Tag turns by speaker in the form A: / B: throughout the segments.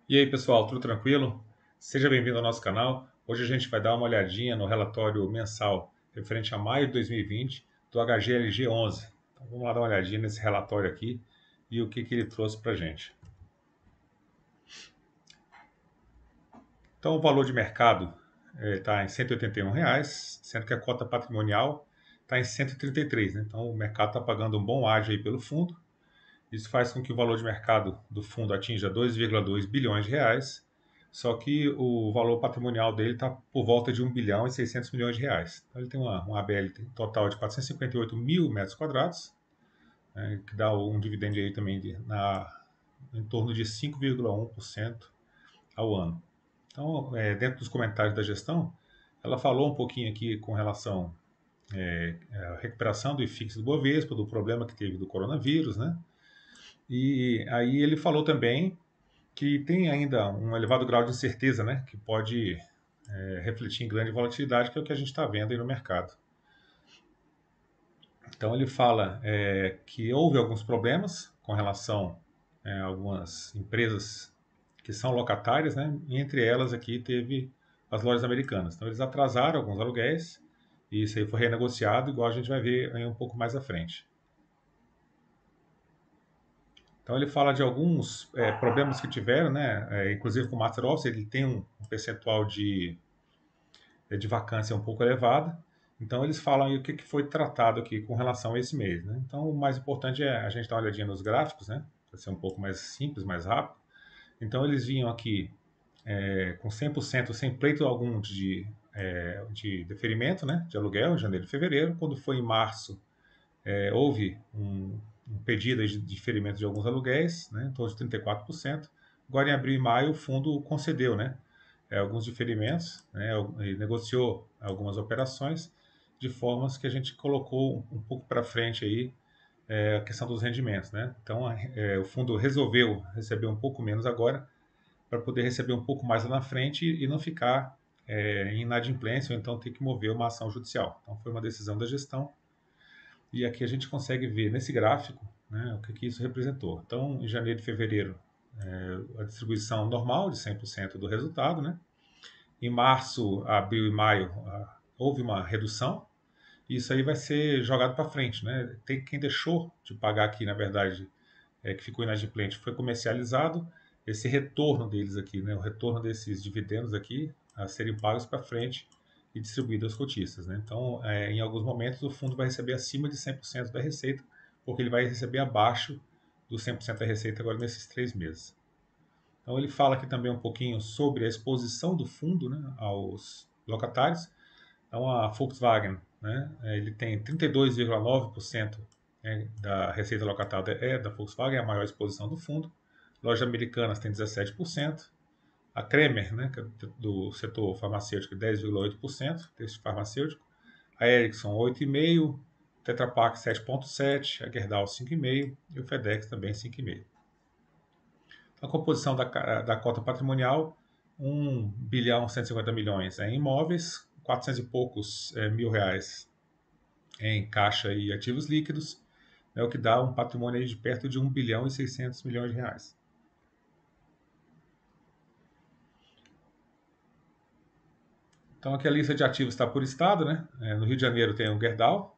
A: E aí, pessoal, tudo tranquilo? Seja bem-vindo ao nosso canal. Hoje a gente vai dar uma olhadinha no relatório mensal referente a maio de 2020 do HGLG 11. Então, vamos lá dar uma olhadinha nesse relatório aqui e o que ele trouxe para a gente. Então, o valor de mercado está em R$ 181, sendo que a cota patrimonial está em 133, né? Então, o mercado está pagando um bom ágio aí pelo fundo. Isso faz com que o valor de mercado do fundo atinja 2,2 bilhões de reais, só que o valor patrimonial dele está por volta de 1 bilhão e 600 milhões de reais. Então ele tem uma ABL total de 458 mil metros quadrados, né, que dá um dividendo aí também em torno de 5,1% ao ano. Então, dentro dos comentários da gestão, ela falou um pouquinho aqui com relação à recuperação do IFIX do Bovespa, do problema que teve do coronavírus, né? E aí ele falou também que tem ainda um elevado grau de incerteza, né, que pode refletir em grande volatilidade, que é o que a gente está vendo aí no mercado. Então ele fala que houve alguns problemas com relação a algumas empresas que são locatárias, né, e entre elas aqui teve as lojas americanas. Então eles atrasaram alguns aluguéis e isso aí foi renegociado, igual a gente vai ver aí um pouco mais à frente. Então ele fala de alguns problemas que tiveram, né? Inclusive com o Master Office, ele tem um percentual de vacância um pouco elevada. Então eles falam aí o que foi tratado aqui com relação a esse mês, né? Então o mais importante é a gente dar uma olhadinha nos gráficos, né? Para ser um pouco mais simples, mais rápido. Então eles vinham aqui com 100% sem pleito algum de deferimento, né? De aluguel em janeiro e fevereiro. Quando foi em março, houve um pedido de diferimento de alguns aluguéis, né, em torno de 34%. Agora, em abril e maio, o fundo concedeu, né, alguns diferimentos, né, e negociou algumas operações, de formas que a gente colocou um pouco para frente aí a questão dos rendimentos. Né? Então, o fundo resolveu receber um pouco menos agora, para poder receber um pouco mais lá na frente e não ficar em inadimplência ou então ter que mover uma ação judicial. Então, foi uma decisão da gestão e aqui a gente consegue ver nesse gráfico, né, o que isso representou. Então, em janeiro e fevereiro, a distribuição normal de 100% do resultado. Né? Em março, abril e maio, houve uma redução. E isso aí vai ser jogado para frente. Né? Tem quem deixou de pagar aqui, na verdade, que ficou inadimplente, foi comercializado. Esse retorno deles aqui, né, o retorno desses dividendos aqui, a serem pagos para frente e distribuídos aos cotistas. Né? Então, em alguns momentos, o fundo vai receber acima de 100% da receita, porque ele vai receber abaixo dos 100% da receita agora nesses 3 meses. Então, ele fala aqui também um pouquinho sobre a exposição do fundo, né, aos locatários. Então, a Volkswagen, né, ele tem 32,9%, né, da receita locatada da Volkswagen, é a maior exposição do fundo. Lojas americanas tem 17%. A Kremer, né, que é do setor farmacêutico, 10,8% desse farmacêutico. A Ericsson, 8,5%. Tetra Pak, 7,7%. A Gerdau, 5,5%. E o FedEx também, 5,5%. A composição da cota patrimonial, 1 bilhão 150 milhões em imóveis, 400 e poucos mil reais em caixa e ativos líquidos, é o que dá um patrimônio de perto de 1 bilhão e 600 milhões de reais. Então aqui a lista de ativos está por estado, né? No Rio de Janeiro tem o Gerdau,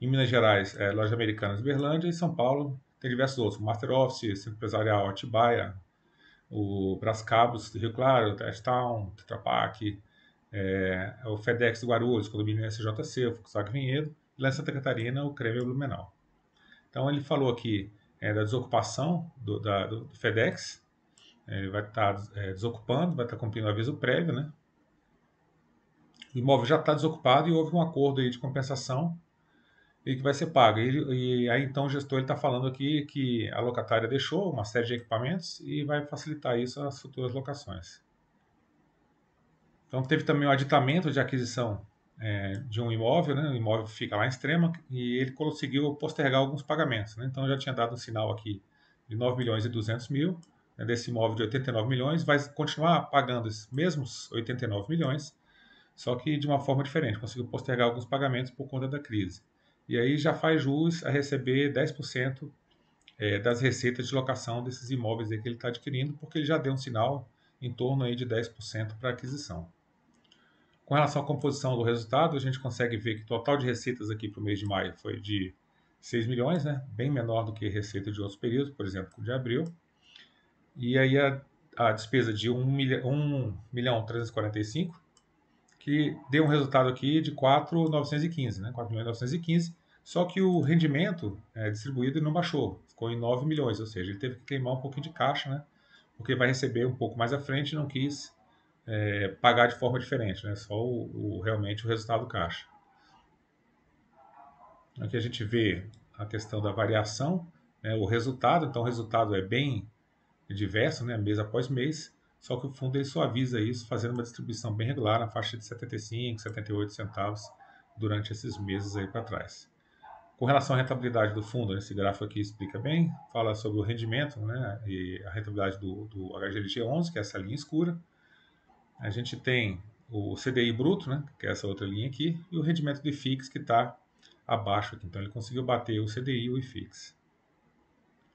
A: em Minas Gerais, Loja Americanas Berlândia, e em São Paulo tem diversos outros, Master Office, Centro Empresarial Atibaia, o Brascabos do Rio Claro, o Testtown, Tetra Pak, o FedEx do Guarulhos, Condomínio SJC, o Volkswagen Vinhedo, e lá em Santa Catarina, o Creme Blumenau. Então ele falou aqui da desocupação do FedEx, ele vai estar desocupando, vai estar cumprindo o aviso prévio, né? O imóvel já está desocupado e houve um acordo aí de compensação e que vai ser pago. E aí então o gestor está falando aqui que a locatária deixou uma série de equipamentos e vai facilitar isso às futuras locações. Então teve também o aditamento de aquisição de um imóvel, né? O imóvel fica lá em Extrema e ele conseguiu postergar alguns pagamentos. Né? Então já tinha dado um sinal aqui de 9 milhões e 200 mil, né? Desse imóvel de 89 milhões, vai continuar pagando esses mesmos 89 milhões, só que de uma forma diferente, conseguiu postergar alguns pagamentos por conta da crise. E aí já faz jus a receber 10% das receitas de locação desses imóveis aí que ele está adquirindo, porque ele já deu um sinal em torno aí de 10% para aquisição. Com relação à composição do resultado, a gente consegue ver que o total de receitas aqui para o mês de maio foi de 6 milhões, né? Bem menor do que a receita de outros períodos, por exemplo, o de abril. E aí a despesa de 1.345.000, que deu um resultado aqui de 4.915, né? 4.915, só que o rendimento distribuído não baixou, ficou em 9 milhões, ou seja, ele teve que queimar um pouquinho de caixa, né? Porque vai receber um pouco mais à frente e não quis pagar de forma diferente, né? Só realmente o resultado caixa. Aqui a gente vê a questão da variação, né? O resultado, então o resultado é bem diverso, né? Mês após mês, só que o fundo ele suaviza isso, fazendo uma distribuição bem regular na faixa de 75, 78 centavos durante esses meses aí para trás. Com relação à rentabilidade do fundo, esse gráfico aqui explica bem, fala sobre o rendimento, né, e a rentabilidade do HGLG11, que é essa linha escura. A gente tem o CDI bruto, né, que é essa outra linha aqui, e o rendimento do IFIX, que está abaixo aqui. Então ele conseguiu bater o CDI e o IFIX.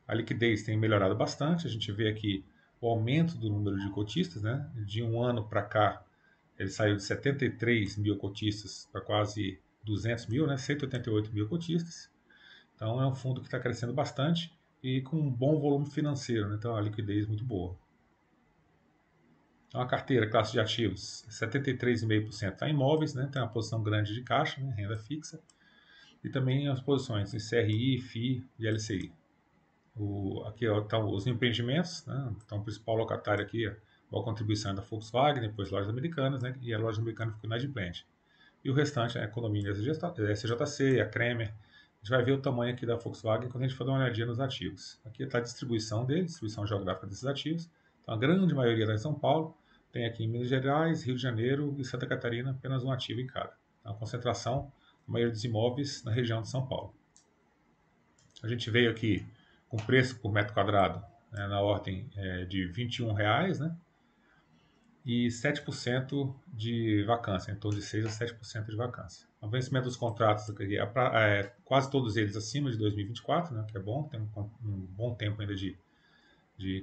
A: A liquidez tem melhorado bastante, a gente vê aqui o aumento do número de cotistas, né? De um ano para cá, ele saiu de 73 mil cotistas para quase 200 mil, né? 188 mil cotistas. Então é um fundo que está crescendo bastante e com um bom volume financeiro, né? Então a liquidez muito boa. Então a carteira, classe de ativos, 73,5% está em imóveis, né? Tem uma posição grande de caixa, né? Renda fixa, e também as posições em CRI, FI e LCI. Aqui estão os empreendimentos, né? Então o principal locatário aqui, a contribuição é da Volkswagen, depois lojas americanas, né? E a loja americana ficou inadimplente. E o restante é a Condomínio SJC, a Kremer. A gente vai ver o tamanho aqui da Volkswagen quando a gente for dar uma olhadinha nos ativos. Aqui está a distribuição dele, distribuição geográfica desses ativos. Então a grande maioria está em São Paulo, tem aqui em Minas Gerais, Rio de Janeiro e Santa Catarina apenas um ativo em cada. Então, a concentração, a maioria dos imóveis na região de São Paulo. A gente veio aqui com preço por metro quadrado, né, na ordem de R$ 21,00, né? E 7% de vacância, em torno de 6 a 7% de vacância. O vencimento dos contratos aqui quase todos eles acima de 2024, né, que é bom, tem um bom tempo ainda de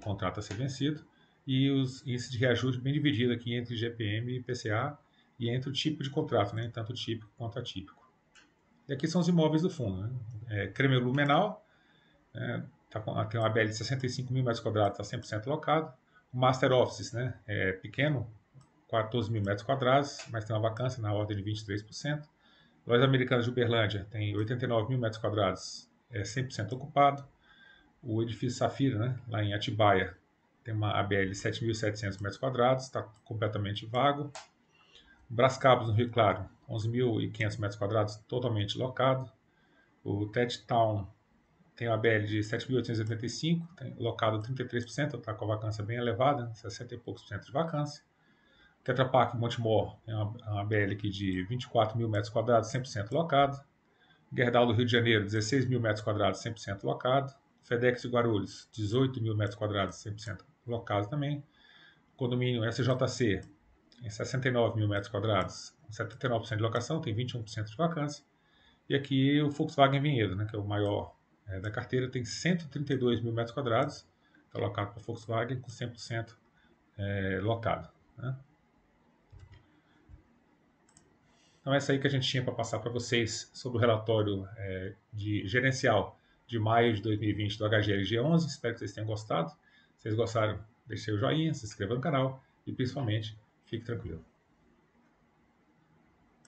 A: contrato a ser vencido. E os índices de reajuste bem dividido aqui entre GPM e IPCA e entre o tipo de contrato, né, tanto típico quanto atípico. E aqui são os imóveis do fundo, né? Kremer Blumenau, tem uma ABL de 65 mil metros quadrados, está 100% locado. O Master Offices, né, é pequeno, 14 mil metros quadrados, mas tem uma vacância na ordem de 23%. Lojas Americanas de Uberlândia tem 89 mil metros quadrados, é 100% ocupado. O edifício Safira, né, lá em Atibaia, tem uma ABL de 7.700 metros quadrados, está completamente vago. Brascabos, no Rio Claro, 11.500 metros quadrados, totalmente locado. O Tet Town tem uma BL de 7.885, tem locado 33%, está com a vacância bem elevada, 60 e poucos por cento de vacância. Tetra Pak Montemor tem uma BL aqui de 24 mil metros quadrados, 100% locado. Gerdau do Rio de Janeiro, 16 mil metros quadrados, 100% locado. FedEx de Guarulhos, 18 mil metros quadrados, 100% locado também. Condomínio SJC, em 69 mil metros quadrados, 79% de locação, tem 21% de vacância. E aqui o Volkswagen Vinhedo, né, que é o maior da carteira, tem 132 mil metros quadrados, está locado para Volkswagen com 100% locado. Né? Então, essa aí que a gente tinha para passar para vocês sobre o relatório de gerencial de maio de 2020 do HGLG11. Espero que vocês tenham gostado. Se vocês gostaram, deixe o joinha, se inscreva no canal e, principalmente, fique tranquilo.